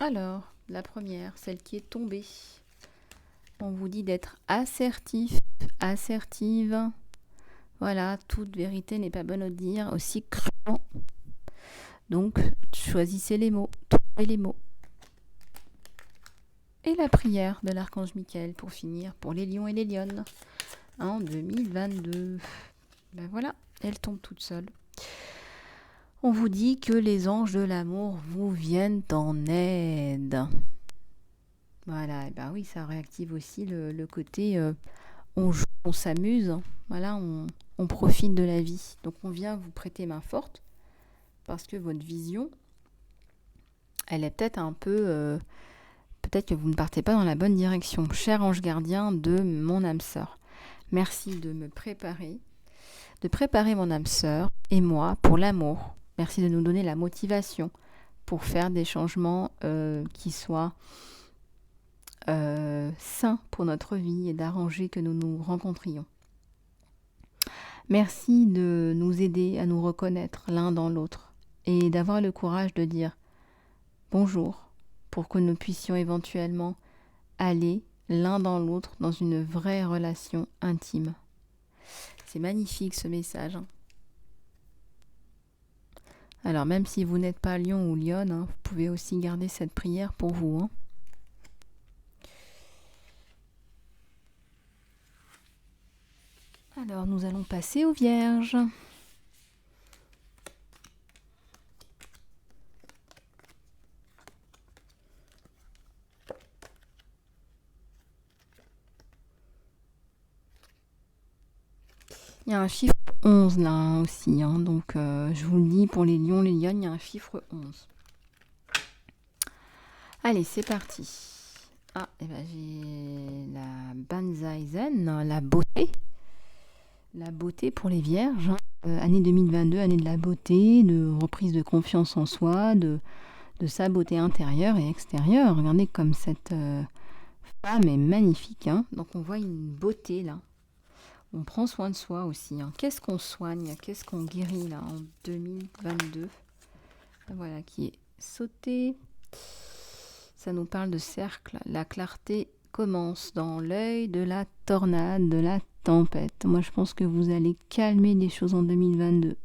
Alors, la première, celle qui est tombée. On vous dit d'être assertif, assertive. Voilà, toute vérité n'est pas bonne à dire, aussi cruellement. Donc, choisissez les mots, trouvez les mots. Et la prière de l'archange Michael pour finir pour les lions et les lionnes en 2022. Ben voilà, elle tombe toute seule. On vous dit que les anges de l'amour vous viennent en aide. Voilà, et ben oui, ça réactive aussi le côté on joue, on s'amuse. Voilà, on profite de la vie. Donc on vient vous prêter main forte parce que votre vision, elle est peut-être un peu... peut-être que vous ne partez pas dans la bonne direction. Cher ange gardien de mon âme sœur, merci de me préparer, de préparer mon âme sœur et moi pour l'amour. Merci de nous donner la motivation pour faire des changements qui soient sains pour notre vie et d'arranger que nous nous rencontrions. Merci de nous aider à nous reconnaître l'un dans l'autre et d'avoir le courage de dire bonjour pour que nous puissions éventuellement aller l'un dans l'autre dans une vraie relation intime. C'est magnifique ce message. Alors même si vous n'êtes pas lion ou lionne, vous pouvez aussi garder cette prière pour vous. Alors nous allons passer aux vierges. Il y a un chiffre 11 là aussi, donc je vous le dis, pour les lions, les lionnes, il y a un chiffre 11. Allez, c'est parti. J'ai la Banzai-zen, la beauté. La beauté pour les vierges. Année 2022, année de la beauté, de reprise de confiance en soi, de sa beauté intérieure et extérieure. Regardez comme cette femme est magnifique. Donc on voit une beauté là. On prend soin de soi aussi. Qu'est-ce qu'on soigne? Qu'est-ce qu'on guérit là en 2022? Voilà qui est sauté. Ça nous parle de cercle. La clarté commence dans l'œil de la tornade, de la tempête. Moi, je pense que vous allez calmer les choses en 2022.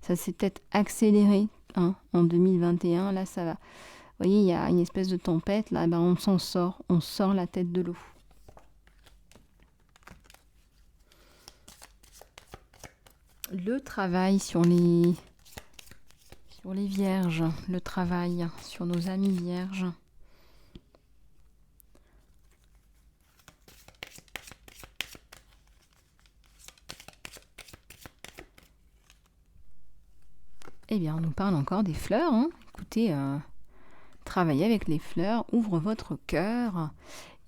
Ça s'est peut-être accéléré en 2021. Là, ça va. Vous voyez, il y a une espèce de tempête. Là, on s'en sort. On sort la tête de l'eau. Le travail sur les vierges, le travail sur nos amis vierges. Eh bien, on nous parle encore des fleurs. Écoutez, travaillez avec les fleurs, ouvre votre cœur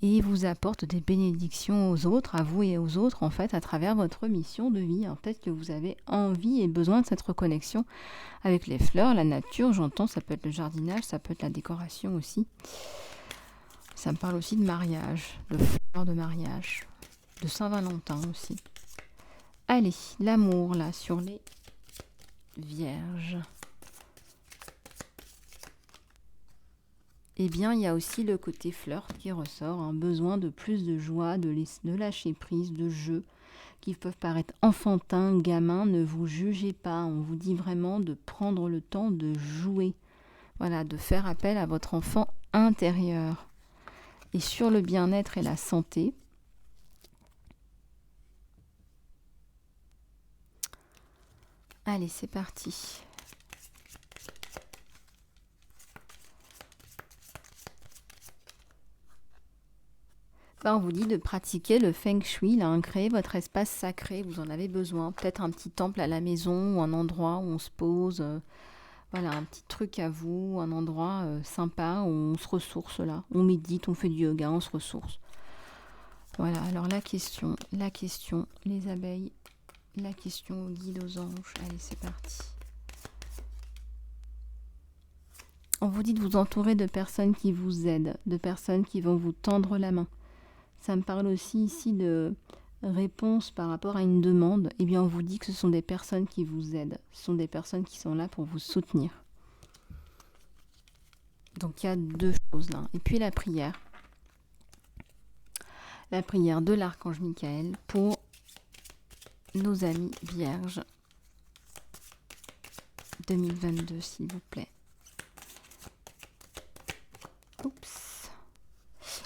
et vous apporte des bénédictions aux autres, à vous et aux autres, en fait, à travers votre mission de vie. Peut-être que vous avez envie et besoin de cette reconnexion avec les fleurs, la nature, j'entends, ça peut être le jardinage, ça peut être la décoration aussi. Ça me parle aussi de mariage, de fleurs de mariage, de Saint-Valentin aussi. Allez, l'amour, là, sur les vierges. Eh bien, il y a aussi le côté flirt qui ressort, un besoin de plus de joie, de lâcher prise, de jeu, qui peuvent paraître enfantins, gamins. Ne vous jugez pas, on vous dit vraiment de prendre le temps de jouer. Voilà, de faire appel à votre enfant intérieur. Et sur le bien-être et la santé, allez, c'est parti. On vous dit de pratiquer le feng shui, là, créer votre espace sacré, vous en avez besoin. Peut-être un petit temple à la maison ou un endroit où on se pose. Voilà, un petit truc à vous, un endroit sympa où on se ressource là. On médite, on fait du yoga, on se ressource. Voilà, alors la question, les abeilles, la question aux guides, aux anges. Allez, c'est parti. On vous dit de vous entourer de personnes qui vous aident, de personnes qui vont vous tendre la main. Ça me parle aussi ici de réponse par rapport à une demande. Eh bien, on vous dit que ce sont des personnes qui vous aident. Ce sont des personnes qui sont là pour vous soutenir. Donc, il y a deux choses là. Et puis, la prière. La prière de l'archange Michael pour nos amis vierges. 2022, s'il vous plaît. Oups.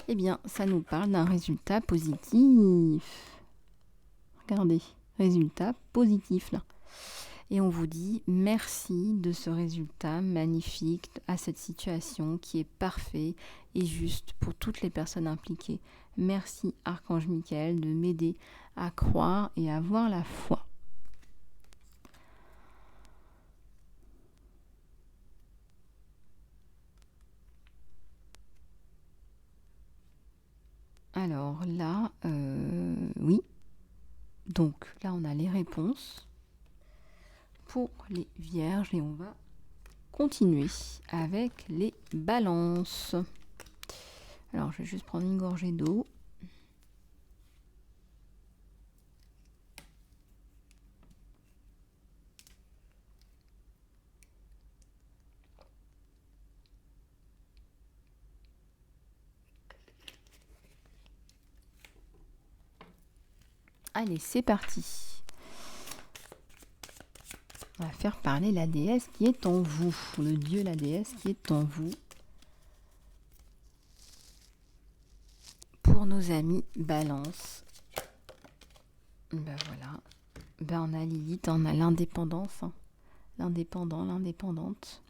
Eh bien, ça nous parle d'un résultat positif. Regardez, résultat positif là. Et on vous dit merci de ce résultat magnifique, à cette situation qui est parfait et juste pour toutes les personnes impliquées. Merci Archange Michael de m'aider à croire et à avoir la foi. Alors là, oui. Donc là, on a les réponses pour les vierges et on va continuer avec les balances. Alors, je vais juste prendre une gorgée d'eau. Allez, c'est parti. On va faire parler la déesse qui est en vous, le dieu, la déesse qui est en vous. Pour nos amis Balance. Ben voilà. Ben on a Lilith, on a l'indépendance. L'indépendant, l'indépendante.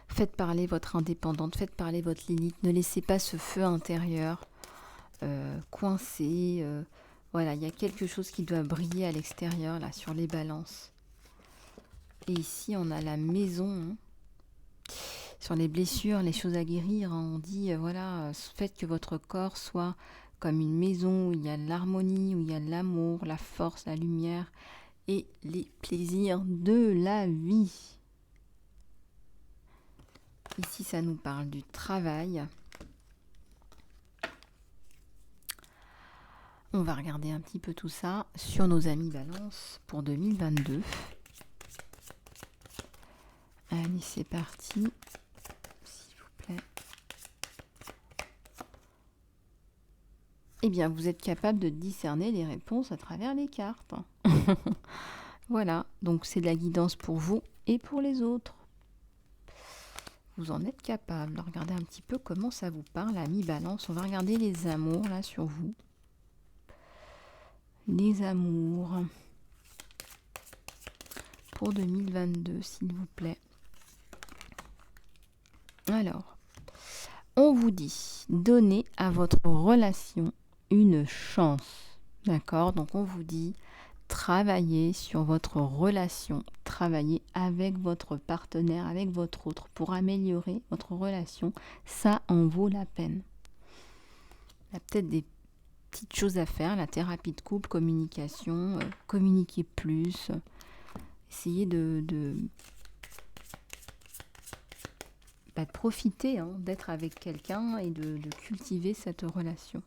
Faites parler votre indépendante, faites parler votre Lilith. Ne laissez pas ce feu intérieur coincé. Voilà, il y a quelque chose qui doit briller à l'extérieur, là, sur les balances. Et ici, on a la maison. Sur les blessures, les choses à guérir, on dit, voilà, faites que votre corps soit comme une maison où il y a l'harmonie, où il y a l'amour, la force, la lumière et les plaisirs de la vie. Ici, ça nous parle du travail. On va regarder un petit peu tout ça sur nos amis Balance pour 2022. Allez, c'est parti. S'il vous plaît. Eh bien, vous êtes capable de discerner les réponses à travers les cartes. Voilà, donc c'est de la guidance pour vous et pour les autres. Vous en êtes capable. Regardez un petit peu comment ça vous parle, ami Balance. On va regarder les amours là sur vous. Les amours pour 2022, s'il vous plaît. Alors, on vous dit, donnez à votre relation une chance. D'accord? Donc, on vous dit, travaillez sur votre relation. Travaillez avec votre partenaire, avec votre autre, pour améliorer votre relation. Ça en vaut la peine. Il y a peut-être des petites choses à faire, la thérapie de couple, communication, communiquer plus, essayer de profiter d'être avec quelqu'un et de cultiver cette relation.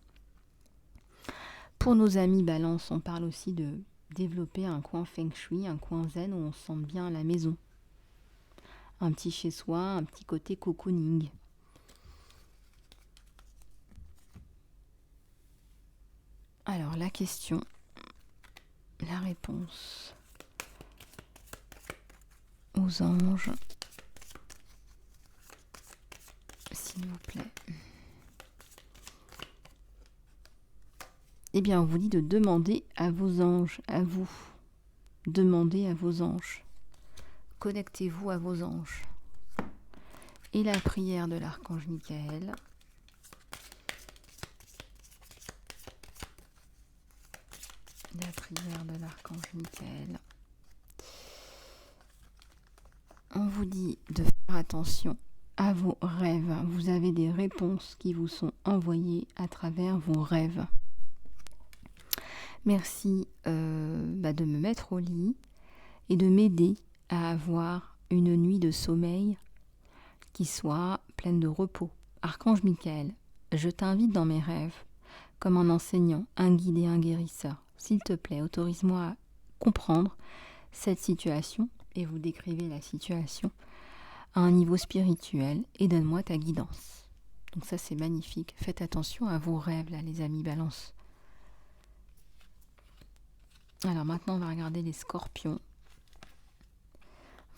Pour nos amis Balance, on parle aussi de développer un coin feng shui, un coin zen où on se sente bien à la maison. Un petit chez soi, un petit côté cocooning. Alors la question, la réponse aux anges, s'il vous plaît. Eh bien, on vous dit de demander à vos anges, à vous. Demandez à vos anges. Connectez-vous à vos anges. Et la prière de l'archange Michael. La prière de l'archange Michael. On vous dit de faire attention à vos rêves. Vous avez des réponses qui vous sont envoyées à travers vos rêves. Merci de me mettre au lit et de m'aider à avoir une nuit de sommeil qui soit pleine de repos. Archange Michael, je t'invite dans mes rêves comme un enseignant, un guide et un guérisseur. S'il te plaît, autorise-moi à comprendre cette situation et vous décrivez la situation à un niveau spirituel et donne-moi ta guidance. Donc ça c'est magnifique. Faites attention à vos rêves là les amis Balance. Alors maintenant on va regarder les scorpions.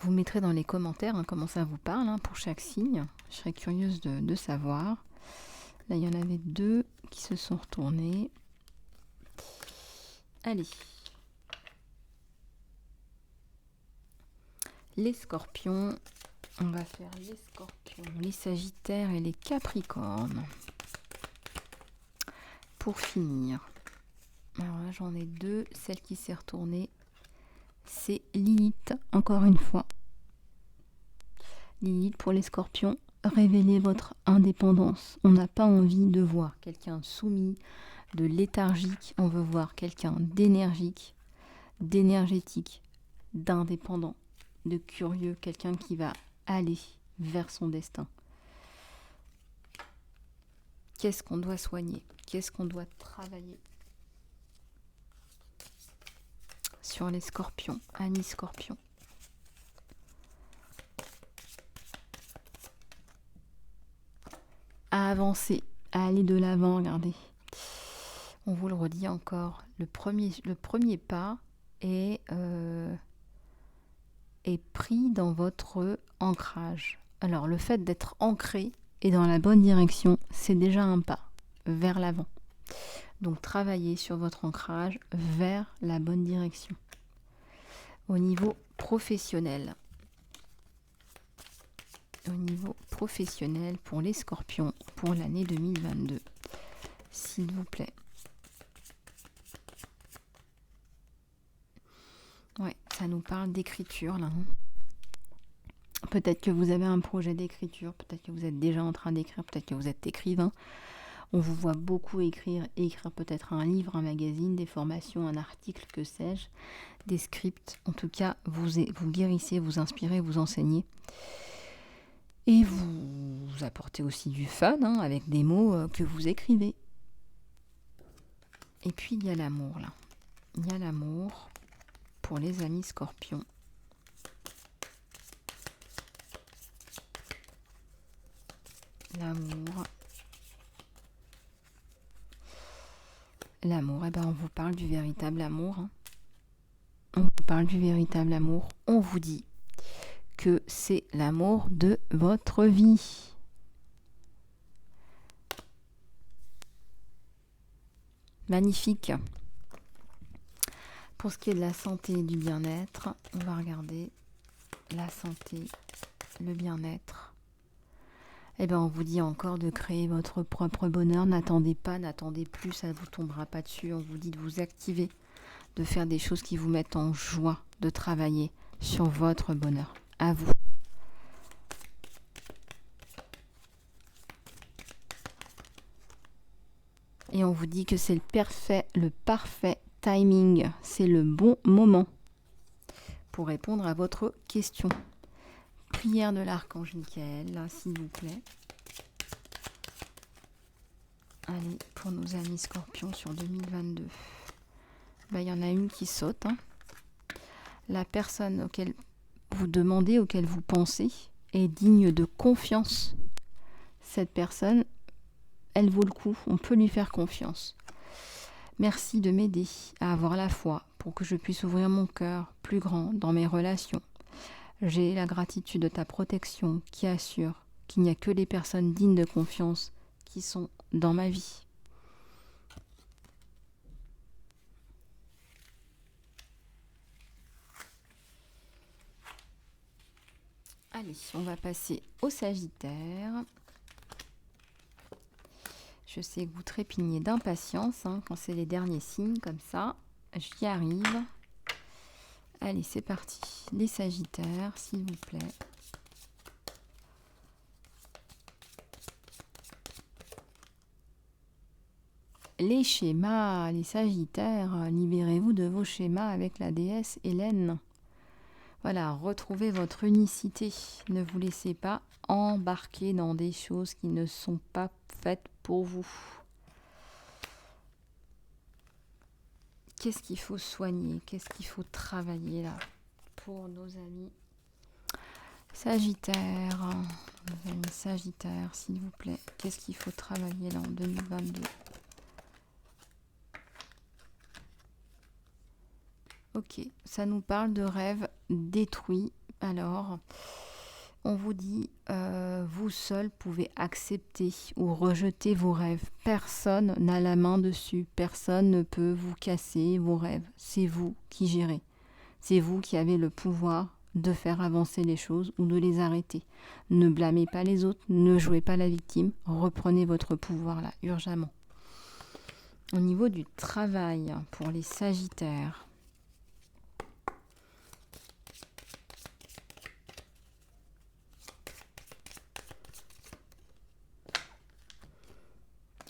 Vous mettrez dans les commentaires comment ça vous parle pour chaque signe. Je serais curieuse de savoir. Là il y en avait 2 qui se sont retournés. Allez. Les scorpions. On va faire les scorpions, les sagittaires et les capricornes. Pour finir. Alors là j'en ai 2. Celle qui s'est retournée, c'est Lilith, encore une fois. Lilith pour les scorpions, révélez votre indépendance. On n'a pas envie de voir quelqu'un soumis, de léthargique. On veut voir quelqu'un d'énergique, d'énergétique, d'indépendant, de curieux. Quelqu'un qui va aller vers son destin. Qu'est-ce qu'on doit soigner? Qu'est-ce qu'on doit travailler? Sur les scorpions, amis scorpions. À avancer, à aller de l'avant, regardez. On vous le redit encore, le premier pas est pris dans votre ancrage. Alors le fait d'être ancré et dans la bonne direction, c'est déjà un pas vers l'avant. Donc travaillez sur votre ancrage vers la bonne direction. Au niveau professionnel. Au niveau professionnel pour les scorpions pour l'année 2022. S'il vous plaît. Ouais, ça nous parle d'écriture là. Peut-être que vous avez un projet d'écriture, peut-être que vous êtes déjà en train d'écrire, peut-être que vous êtes écrivain. On vous voit beaucoup écrire peut-être un livre, un magazine, des formations, un article, que sais-je, des scripts. En tout cas, vous guérissez, vous inspirez, vous enseignez. Et vous apportez aussi du fun avec des mots que vous écrivez. Et puis il y a l'amour là. Il y a l'amour pour les amis scorpions. L'amour. L'amour, on vous parle du véritable amour. On vous parle du véritable amour. On vous dit que c'est l'amour de votre vie. Magnifique. Pour ce qui est de la santé et du bien-être, on va regarder la santé, le bien-être. On vous dit encore de créer votre propre bonheur. N'attendez plus, ça ne vous tombera pas dessus. On vous dit de vous activer, de faire des choses qui vous mettent en joie, de travailler sur votre bonheur. À vous. Et on vous dit que c'est le parfait timing. C'est le bon moment pour répondre à votre question. Prière de l'archange Michael, là, s'il vous plaît. Allez, pour nos amis scorpions sur 2022. Il y en a une qui saute. La personne auquel vous demandez, auquel vous pensez, est digne de confiance. Cette personne, elle vaut le coup. On peut lui faire confiance. Merci de m'aider à avoir la foi pour que je puisse ouvrir mon cœur plus grand dans mes relations. J'ai la gratitude de ta protection qui assure qu'il n'y a que les personnes dignes de confiance qui sont dans ma vie. Allez, on va passer au Sagittaire. Je sais que vous trépignez d'impatience quand c'est les derniers signes comme ça. J'y arrive. Allez, c'est parti. Les Sagittaires, s'il vous plaît. Les schémas, les Sagittaires, libérez-vous de vos schémas avec la déesse Hélène. Voilà, retrouvez votre unicité. Ne vous laissez pas embarquer dans des choses qui ne sont pas faites pour vous. Qu'est-ce qu'il faut soigner? Qu'est-ce qu'il faut travailler là pour nos amis Sagittaire? Nos amis Sagittaires, s'il vous plaît. Qu'est-ce qu'il faut travailler là en 2022? Ok, ça nous parle de rêves détruits. Alors, on vous dit, vous seul pouvez accepter ou rejeter vos rêves. Personne n'a la main dessus. Personne ne peut vous casser vos rêves. C'est vous qui gérez. C'est vous qui avez le pouvoir de faire avancer les choses ou de les arrêter. Ne blâmez pas les autres. Ne jouez pas la victime. Reprenez votre pouvoir là, urgemment. Au niveau du travail pour les Sagittaires,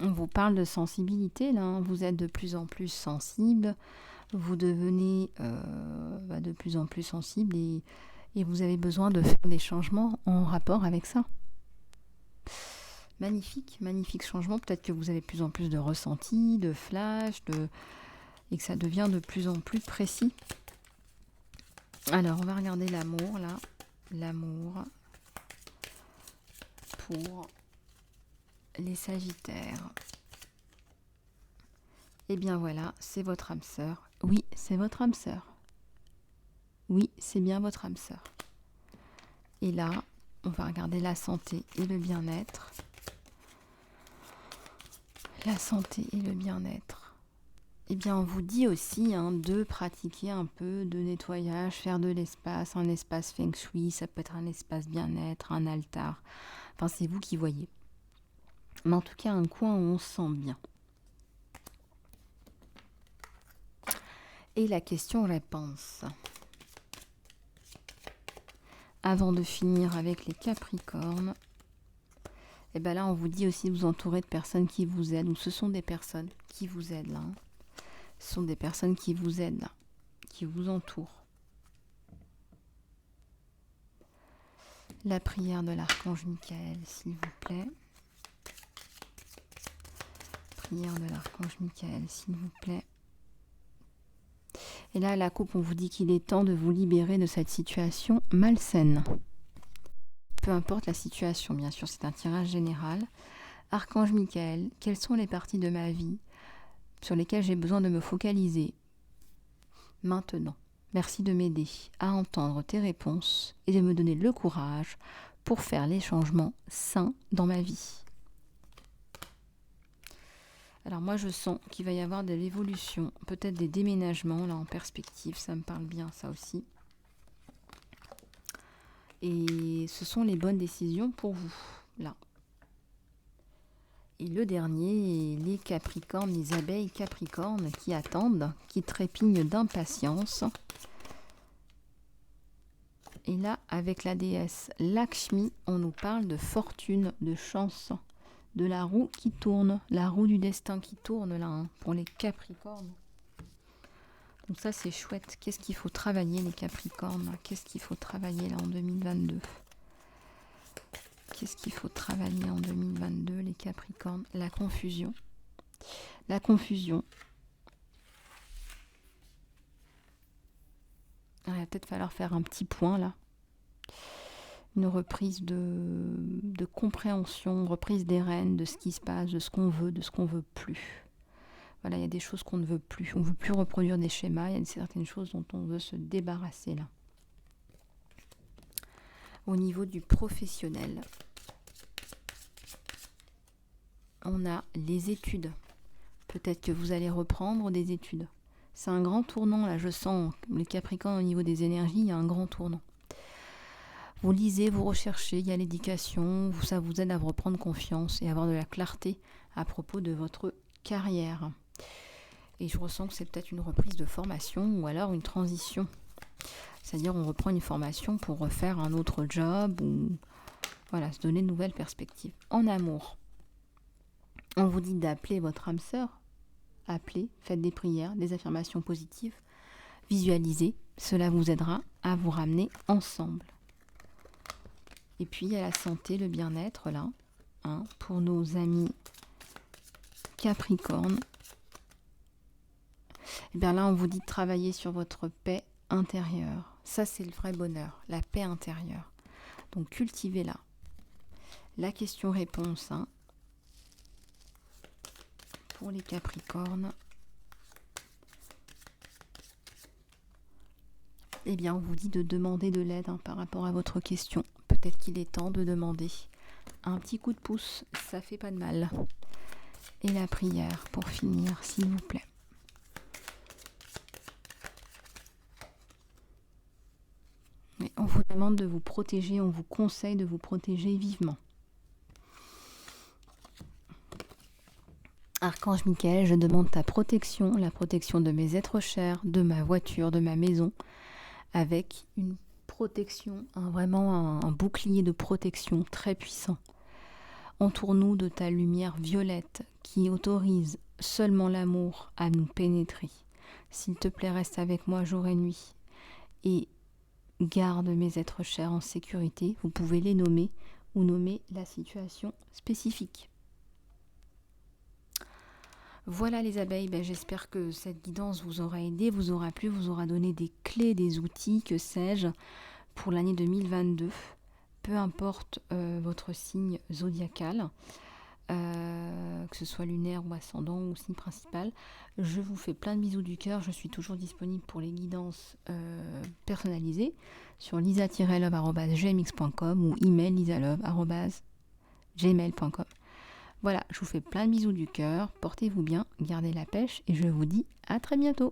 on vous parle de sensibilité, là. Vous êtes de plus en plus sensible, vous devenez de plus en plus sensible et vous avez besoin de faire des changements en rapport avec ça. Magnifique, magnifique changement. Peut-être que vous avez de plus en plus de ressentis, de flashs, et que ça devient de plus en plus précis. Alors, on va regarder l'amour, là. L'amour pour les Sagittaires. Et bien voilà, c'est votre âme sœur. Oui, c'est votre âme sœur. Oui, c'est bien votre âme sœur. Et là, on va regarder la santé et le bien-être. La santé et le bien-être. Eh bien, on vous dit aussi de pratiquer un peu de nettoyage, faire de l'espace, un espace feng shui, ça peut être un espace bien-être, un altar. Enfin, c'est vous qui voyez. Mais en tout cas, un coin où on se sent bien. Et la question-réponse. Avant de finir avec les Capricornes, et bien là, on vous dit aussi de vous entourer de personnes qui vous aident, ou ce sont des personnes qui vous aident là. Ce sont des personnes qui vous aident là, qui vous entourent. La prière de l'archange Michael, s'il vous plaît. Prière de l'archange Michael, s'il vous plaît. Et là, à la coupe, on vous dit qu'il est temps de vous libérer de cette situation malsaine. Peu importe la situation, bien sûr, c'est un tirage général. Archange Michael, quelles sont les parties de ma vie sur lesquelles j'ai besoin de me focaliser maintenant? Merci de m'aider à entendre tes réponses et de me donner le courage pour faire les changements sains dans ma vie. Alors moi je sens qu'il va y avoir de l'évolution, peut-être des déménagements là en perspective, ça me parle bien ça aussi. Et ce sont les bonnes décisions pour vous, là. Et le dernier, les Capricornes, les abeilles Capricornes qui attendent, qui trépignent d'impatience. Et là, avec la déesse Lakshmi, on nous parle de fortune, de chance, de la roue qui tourne, la roue du destin qui tourne là, pour les Capricornes. Donc ça, c'est chouette. Qu'est-ce qu'il faut travailler, les Capricornes? Qu'est-ce qu'il faut travailler là en 2022? Qu'est-ce qu'il faut travailler en 2022, les Capricornes? La confusion. La confusion. Il va peut-être falloir faire un petit point là. Une reprise de compréhension, reprise des rênes, de ce qui se passe, de ce qu'on veut, de ce qu'on veut plus. Voilà, il y a des choses qu'on ne veut plus. On ne veut plus reproduire des schémas. Il y a certaines choses dont on veut se débarrasser là. Au niveau du professionnel, on a les études. Peut-être que vous allez reprendre des études. C'est un grand tournant là, je sens. Les Capricornes, au niveau des énergies, il y a un grand tournant. Vous lisez, vous recherchez, il y a l'éducation, ça vous aide à reprendre confiance et avoir de la clarté à propos de votre carrière. Et je ressens que c'est peut-être une reprise de formation ou alors une transition. C'est-à-dire on reprend une formation pour refaire un autre job ou voilà, se donner de nouvelles perspectives. En amour, on vous dit d'appeler votre âme sœur. Appelez, faites des prières, des affirmations positives, visualisez. Cela vous aidera à vous ramener ensemble. Et puis il y a la santé, le bien-être là, pour nos amis Capricorne. Et bien là, on vous dit de travailler sur votre paix intérieure. Ça, c'est le vrai bonheur, la paix intérieure. Donc cultivez-la. La question-réponse pour les Capricornes. Eh bien, on vous dit de demander de l'aide par rapport à votre question. Peut-être qu'il est temps de demander un petit coup de pouce, ça fait pas de mal. Et la prière pour finir, s'il vous plaît. Et on vous demande de vous protéger, on vous conseille de vous protéger vivement. Archange Michael, je demande ta protection, la protection de mes êtres chers, de ma voiture, de ma maison, avec une protection, vraiment un bouclier de protection très puissant. Entoure-nous de ta lumière violette qui autorise seulement l'amour à nous pénétrer. S'il te plaît, reste avec moi jour et nuit et garde mes êtres chers en sécurité. Vous pouvez les nommer ou nommer la situation spécifique. Voilà les abeilles, j'espère que cette guidance vous aura aidé, vous aura plu, vous aura donné des clés, des outils, que sais-je, pour l'année 2022. Peu importe votre signe zodiacal. que ce soit lunaire ou ascendant ou signe principal. Je vous fais plein de bisous du cœur. Je suis toujours disponible pour les guidances personnalisées sur lisa-love@gmx.com ou email lisalove@gmail.com. Voilà, je vous fais plein de bisous du cœur. Portez-vous bien, gardez la pêche et je vous dis à très bientôt.